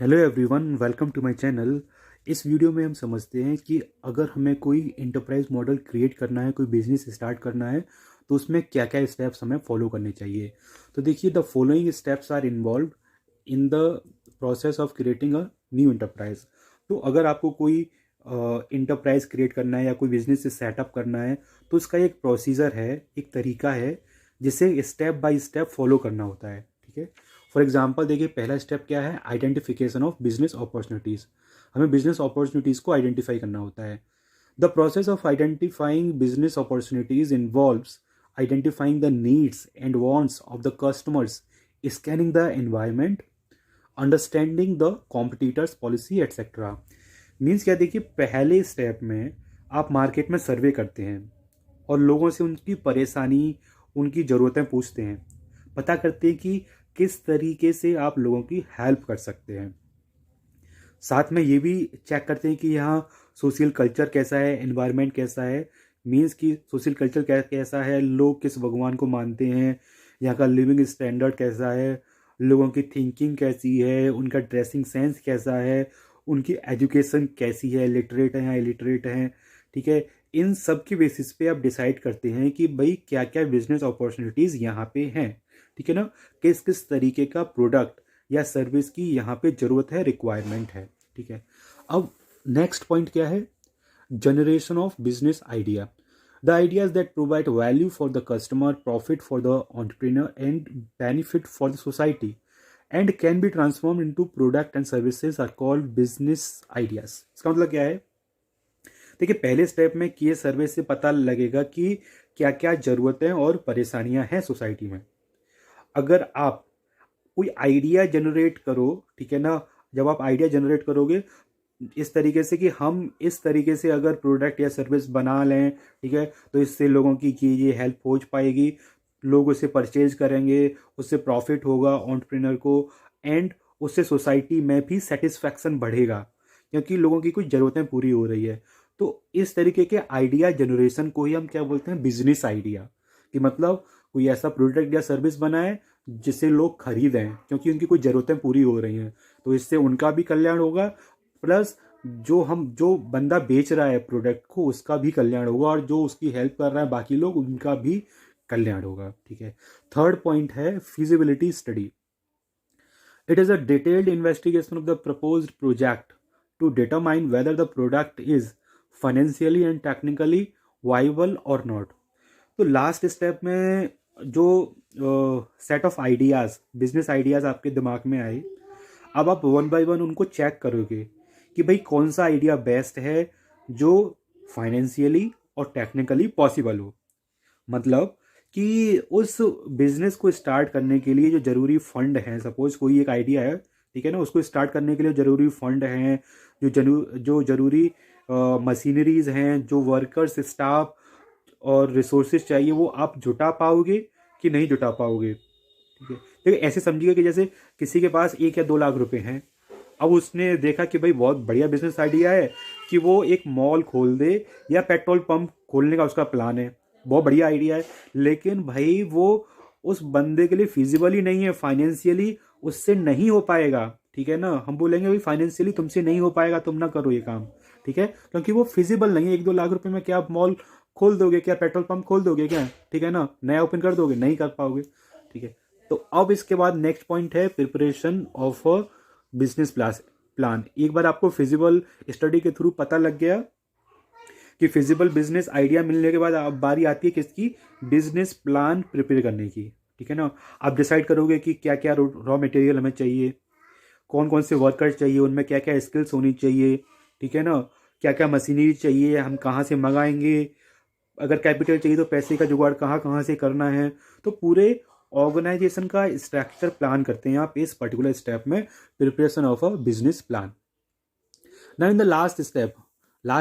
Hello everyone, welcome to my channel. इस video में हम समझते हैं कि अगर हमें कोई इंटरप्राइज मॉडल क्रिएट करना है, कोई बिजनेस स्टार्ट करना है, तो उसमें क्या क्या स्टेप्स हमें फॉलो करने चाहिए। तो देखिए, the following steps are involve in the process of creating a new enterprise. तो अगर आपको कोई इंटरप्राइज क्रिएट करना है या कोई बिजनेस सेटअप करना है, तो उसका एक प्रोसीजर है, एक तरीका है जिसे स्टेप बाय स्टेप फॉलो करना होता है। ठीक है। फॉर एग्जाम्पल देखिए, पहला स्टेप क्या है? Identification of business opportunities. हमें बिजनेस अपॉर्चुनिटीज़ को आइडेंटिफाई करना होता है। The process of identifying business opportunities involves identifying the needs and wants of the customers, scanning the environment, understanding the competitors policy etcetera. Means क्या, देखिए पहले step में आप मार्केट में सर्वे करते हैं और लोगों से उनकी परेशानी, उनकी ज़रूरतें पूछते हैं, पता करते हैं कि किस तरीके से आप लोगों की हेल्प कर सकते हैं। साथ में ये भी चेक करते हैं कि यहाँ सोशल कल्चर कैसा है, एनवायरनमेंट कैसा है। मीन्स कि सोशल कल्चर कैसा है, लोग किस भगवान को मानते हैं, यहाँ का लिविंग स्टैंडर्ड कैसा है, लोगों की थिंकिंग कैसी है, उनका ड्रेसिंग सेंस कैसा है, उनकी एजुकेशन कैसी है, लिटरेट है या इलिटरेट हैं। ठीक है। इन सब की बेसिस पे आप डिसाइड करते हैं कि भाई क्या क्या बिजनेस अपॉर्चुनिटीज़ यहाँ पे हैं। ठीक है ना। किस किस तरीके का प्रोडक्ट या सर्विस की यहाँ पे ज़रूरत है, रिक्वायरमेंट है। ठीक है। अब नेक्स्ट पॉइंट क्या है? Generation of business idea. The ideas that provide value for the customer, profit for the entrepreneur and benefit for the society and can be transform into product and services are called business ideas. इसका मतलब क्या है? देखिए, पहले step में किए सर्वे से पता लगेगा कि क्या क्या ज़रूरतें और परेशानियां हैं सोसाइटी में। अगर आप कोई आइडिया जनरेट करो, ठीक है ना, जब आप आइडिया जनरेट करोगे इस तरीके से कि हम इस तरीके से अगर प्रोडक्ट या सर्विस बना लें, ठीक है, तो इससे लोगों की ये हेल्प हो पाएगी, लोग उसे परचेज करेंगे, उससे प्रॉफिट होगा एंटरप्रेन्योर को, एंड उससे सोसाइटी में भी सेटिस्फैक्शन बढ़ेगा क्योंकि लोगों की कुछ ज़रूरतें पूरी हो रही है। तो इस तरीके के आइडिया जनरेशन को ही हम क्या बोलते हैं? Business idea. कि मतलब कोई ऐसा प्रोडक्ट या सर्विस बनाए जिसे लोग खरीदें क्योंकि उनकी कुछ ज़रूरतें पूरी हो रही हैं, तो इससे उनका भी कल्याण होगा, प्लस जो बंदा बेच रहा है प्रोडक्ट को उसका भी कल्याण होगा, और जो उसकी हेल्प कर रहा है बाकी लोग, उनका भी कल्याण होगा। ठीक है। थर्ड पॉइंट है feasibility study. It is a detailed investigation of the proposed project to determine whether the product is financially and technically viable और नॉट। तो लास्ट स्टेप में जो set of ideas, business ideas आपके दिमाग में आए, अब आप वन बाय वन उनको चेक करोगे कि भाई कौन सा आइडिया बेस्ट है जो फाइनेंशियली और टेक्निकली पॉसिबल हो। मतलब कि उस बिजनेस को स्टार्ट करने के लिए जो ज़रूरी फंड हैं, सपोज कोई एक आइडिया है, ठीक है ना, उसको स्टार्ट करने के लिए ज़रूरी फंड हैं, जो ज़रूरी मशीनरीज हैं, जो वर्कर्स, स्टाफ और रिसोर्सेज चाहिए, वो आप जुटा पाओगे कि नहीं जुटा पाओगे। ठीक है। देखिए, ऐसे समझिए कि जैसे किसी के पास 1 या 2 लाख रुपए हैं। अब उसने देखा कि भाई बहुत बढ़िया बिजनेस आइडिया है कि वो एक मॉल खोल दे या पेट्रोल पंप खोलने का उसका प्लान है, बहुत बढ़िया आइडिया है, लेकिन भाई वो उस बंदे के लिए फिजिबल ही नहीं है, फाइनेंशियली उससे नहीं हो पाएगा। ठीक है ना। हम बोलेंगे भाई फाइनेंशियली तुमसे नहीं हो पाएगा, तुम ना करो ये काम। ठीक है। क्योंकि वो फिजिबल नहीं है। 1-2 लाख रुपए में क्या आप मॉल खोल दोगे? क्या पेट्रोल पंप खोल दोगे क्या? ठीक है ना। नया ओपन कर दोगे? नहीं कर पाओगे। ठीक है। तो अब इसके बाद नेक्स्ट पॉइंट है preparation of a business plan. एक बार आपको फिजिबल स्टडी के थ्रू पता लग गया कि फिजिबल बिजनेस आइडिया मिलने के बाद अब बारी आती है किसकी? बिजनेस प्लान प्रिपेयर करने की। ठीक है ना। आप डिसाइड करोगे कि क्या क्या रॉ मटेरियल हमें चाहिए, कौन कौन से वर्कर्स चाहिए, उनमें क्या क्या स्किल्स होनी चाहिए, ठीक है ना, क्या क्या मशीनरी चाहिए, हम कहाँ से मंगाएंगे, अगर कैपिटल चाहिए तो पैसे का जुगाड़ कहाँ कहाँ से करना है। तो पूरे ऑर्गेनाइजेशन का स्ट्रक्चर प्लान करते हैं आप इस पर्टिकुलर स्टेप में, preparation of a business plan. ना इन द लास्ट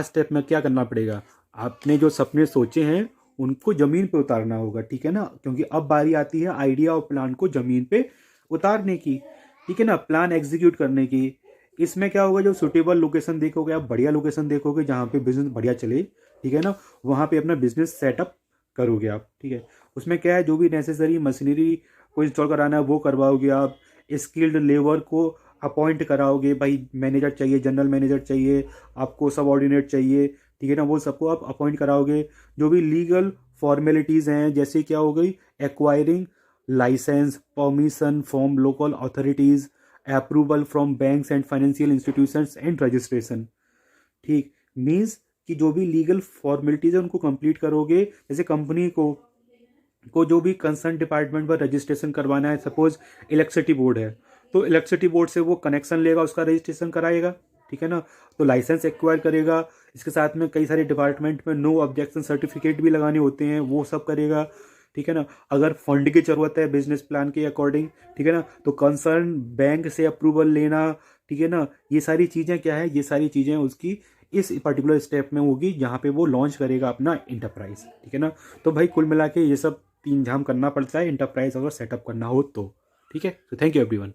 स्टेप में क्या करना पड़ेगा? आपने जो सपने सोचे हैं उनको जमीन पे उतारना होगा। ठीक है ना। क्योंकि अब बारी आती है आइडिया और प्लान को जमीन पे उतारने की। ठीक है ना। प्लान एग्जीक्यूट करने की। इसमें क्या होगा? जो सुटेबल लोकेशन देखोगे आप, बढ़िया लोकेशन देखोगे जहाँ पे बिजनेस बढ़िया चले, ठीक है ना, वहाँ पे अपना बिजनेस सेटअप करोगे आप। ठीक है। उसमें क्या है, जो भी नेसेसरी मशीनरी को इंस्टॉल कराना है वो करवाओगे आप, स्किल्ड लेबर को अपॉइंट कराओगे, भाई मैनेजर चाहिए, जनरल मैनेजर चाहिए, आपको सबऑर्डिनेट चाहिए, ठीक है ना, वो सबको आप अपॉइंट कराओगे। जो भी लीगल फॉर्मेलिटीज़ हैं, जैसे क्या हो गई, acquiring license, permission from local authorities, approval from banks and financial institutions and registration. ठीक, मीन्स कि जो भी लीगल फॉर्मेलिटीज़ है उनको कंप्लीट करोगे। जैसे कंपनी को जो भी कंसर्न डिपार्टमेंट पर रजिस्ट्रेशन करवाना है, सपोज इलेक्ट्रिसिटी बोर्ड है, तो इलेक्ट्रिसिटी बोर्ड से वो कनेक्शन लेगा, उसका रजिस्ट्रेशन कराएगा, ठीक है ना, तो लाइसेंस एक्वायर करेगा। इसके साथ में कई सारे डिपार्टमेंट में नो ऑब्जेक्शन सर्टिफिकेट भी लगाने होते हैं, वो सब करेगा, ठीक है ना। अगर फंड की ज़रूरत है बिजनेस प्लान के अकॉर्डिंग, ठीक है ना, तो कंसर्न बैंक से अप्रूवल लेना, ठीक है ना, ये सारी चीज़ें क्या है, ये सारी चीज़ें उसकी इस पर्टिकुलर स्टेप में होगी जहाँ पे वो लॉन्च करेगा अपना इंटरप्राइज, ठीक है ना। तो भाई कुल मिला के ये सब तीन झाम करना पड़ता है इंटरप्राइज अगर सेटअप करना हो तो, ठीक है। तो थैंक यू एवरीवन।